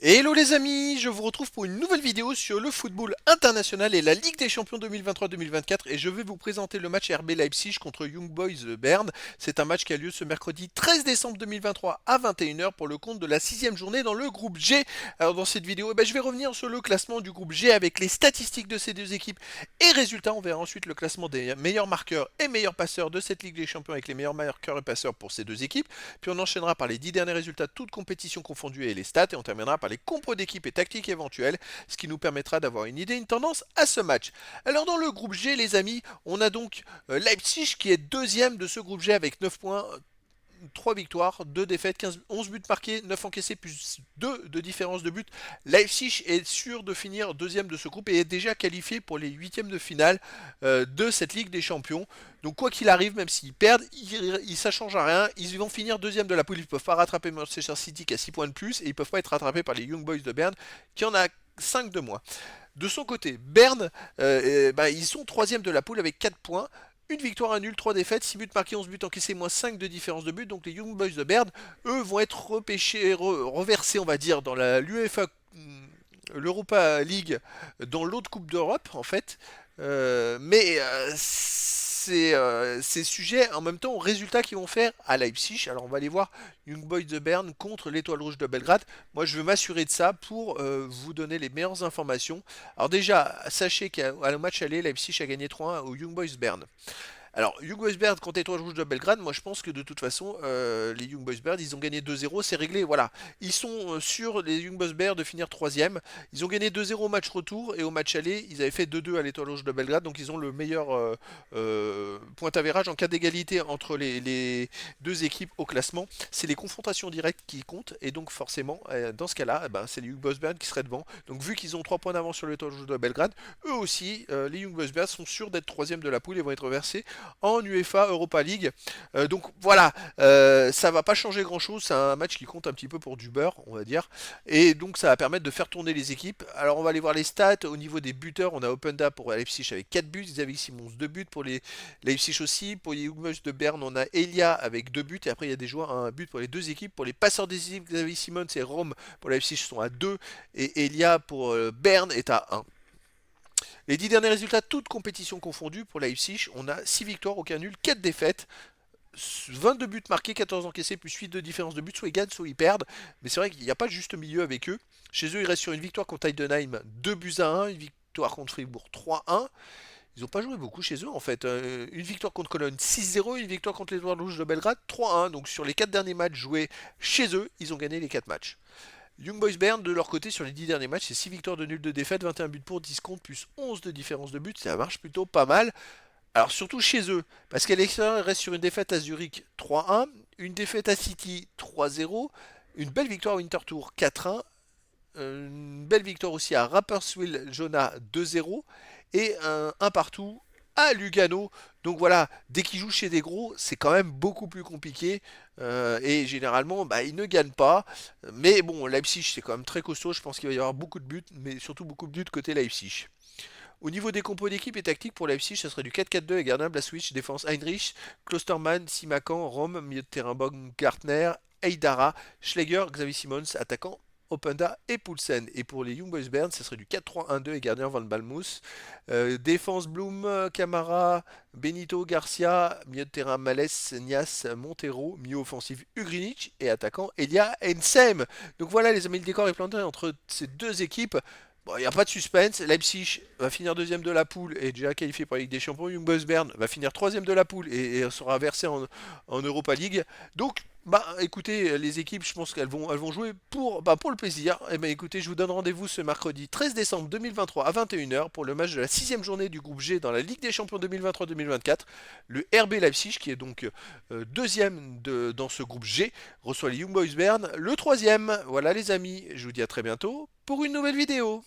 Hello les amis, je vous retrouve pour une nouvelle vidéo sur le football international et la Ligue des Champions 2023-2024 et je vais vous présenter le match RB Leipzig contre Young Boys Bern. C'est un match qui a lieu ce mercredi 13 décembre 2023 à 21h pour le compte de la sixième journée dans le groupe G. Alors dans cette vidéo, je vais revenir sur le classement du groupe G avec les statistiques de ces deux équipes et résultats. On verra ensuite le classement des meilleurs marqueurs et meilleurs passeurs de cette Ligue des Champions avec les meilleurs marqueurs et passeurs pour ces deux équipes. Puis on enchaînera par les 10 derniers résultats, toutes compétitions confondues et les stats et on terminera par les compos d'équipe et tactiques éventuelles, ce qui nous permettra d'avoir une idée, une tendance à ce match. Alors dans le groupe G, les amis, on a donc Leipzig qui est deuxième de ce groupe G avec 9 points. 3 victoires, 2 défaites, 11 buts marqués, 9 encaissés, plus 2 de différence de but. Leipzig est sûr de finir deuxième de ce groupe et est déjà qualifié pour les huitièmes de finale de cette Ligue des Champions. Donc quoi qu'il arrive, même s'ils perdent, ça ne change à rien. Ils vont finir deuxième de la poule. Ils ne peuvent pas rattraper Manchester City qui a 6 points de plus et ils ne peuvent pas être rattrapés par les Young Boys de Berne qui en a 5 de moins. De son côté, Berne, ils sont troisième de la poule avec 4 points. Une victoire, un nul, 3 défaites, 6 buts marqués, 11 buts encaissés, moins 5 de différence de but. Donc les Young Boys de Berne, eux, vont être repêchés, reversés, on va dire, dans l'UEFA, l'Europa League, dans l'autre Coupe d'Europe, en fait. C'est sujet en même temps aux résultats qu'ils vont faire à Leipzig. Alors on va aller voir Young Boys de Berne contre l'Étoile Rouge de Belgrade. Moi je veux m'assurer de ça pour vous donner les meilleures informations. Alors déjà, sachez qu'à le match aller, Leipzig a gagné 3-1 au Young Boys Berne. Alors, Young Boys Bern contre Étoile Rouge de Belgrade, moi je pense que de toute façon, les Young Boys Bern, ils ont gagné 2-0, c'est réglé, voilà. Ils sont sûrs, les Young Boys Bern, de finir troisième. Ils ont gagné 2-0 au match retour et au match aller, ils avaient fait 2-2 à l'Étoile Rouge de Belgrade, donc ils ont le meilleur point avérage en cas d'égalité entre les deux équipes au classement. C'est les confrontations directes qui comptent, et donc forcément, dans ce cas-là, c'est les Young Boys Bern qui seraient devant. Donc vu qu'ils ont 3 points d'avance sur l'Étoile Rouge de Belgrade, eux aussi, les Young Boys Bern sont sûrs d'être troisième de la poule et vont être versés en UEFA Europa League. Donc voilà, ça va pas changer grand chose, c'est un match qui compte un petit peu pour du beurre, on va dire. Et donc ça va permettre de faire tourner les équipes. Alors on va aller voir les stats. Au niveau des buteurs, on a Openda pour Leipzig avec 4 buts, Xavi Simons 2 buts pour les Leipzig aussi. Pour les Young Boys de Berne, on a Elia avec 2 buts. Et après il y a des joueurs à un but pour les deux équipes. Pour les passeurs décisifs, Xavi Simons et Rome pour Leipzig sont à 2. Et Elia pour Berne est à 1. Les 10 derniers résultats, toutes compétitions confondues pour Leipzig, on a 6 victoires, aucun nul, 4 défaites, 22 buts marqués, 14 encaissés, plus 8 de différence de but, soit ils gagnent, soit ils perdent. Mais c'est vrai qu'il n'y a pas de juste milieu avec eux. Chez eux, ils restent sur une victoire contre Heidenheim, 2 buts à 1, une victoire contre Fribourg, 3-1. Ils n'ont pas joué beaucoup chez eux en fait. Une victoire contre Cologne 6-0, une victoire contre les Rouges de Belgrade 3-1. Donc sur les 4 derniers matchs joués chez eux, ils ont gagné les 4 matchs. Young Boys Bern, de leur côté, sur les 10 derniers matchs, c'est 6 victoires de nul de défaite, 21 buts pour, 10 contre, plus 11 de différence de but. Ça marche plutôt pas mal. Alors surtout chez eux, parce qu'à l'extérieur, ils restent sur une défaite à Zurich 3-1, une défaite à City 3-0, une belle victoire à Winterthur 4-1, une belle victoire aussi à Rapperswil Jona 2-0 et un partout à Lugano. Donc voilà, dès qu'ils jouent chez des gros, c'est quand même beaucoup plus compliqué. Et généralement, ils ne gagnent pas. Mais bon, Leipzig, c'est quand même très costaud. Je pense qu'il va y avoir beaucoup de buts, mais surtout beaucoup de buts côté Leipzig. Au niveau des compos d'équipe et tactique pour Leipzig, ça serait du 4-4-2 avec gardien Blaswich, défense Heinrich, Klostermann, Simakan, Rome, milieu de terrain Baumgartner, Eidara, Schläger, Xavi Simons, attaquant Openda et Poulsen. Et pour les Young Boys Bern, ça serait du 4-3-1-2 et gardien Van Balmous. Défense Bloom, Camara, Benito, Garcia, milieu de terrain Malès, Nias, Montero, milieu offensif Ugrinic et attaquant Elia Ensem. Donc voilà les amis, le décor est planté entre ces deux équipes. Bon, il n'y a pas de suspense. Leipzig va finir deuxième de la poule et déjà qualifié pour la Ligue des Champions. Young Boys Bern va finir troisième de la poule et sera versé en Europa League. Donc, écoutez, les équipes, je pense qu'elles vont jouer pour le plaisir. Et écoutez, je vous donne rendez-vous ce mercredi 13 décembre 2023 à 21h pour le match de la sixième journée du groupe G dans la Ligue des Champions 2023-2024. Le RB Leipzig, qui est donc deuxième dans ce groupe G, reçoit les Young Boys Bern, le troisième. Voilà les amis, je vous dis à très bientôt pour une nouvelle vidéo.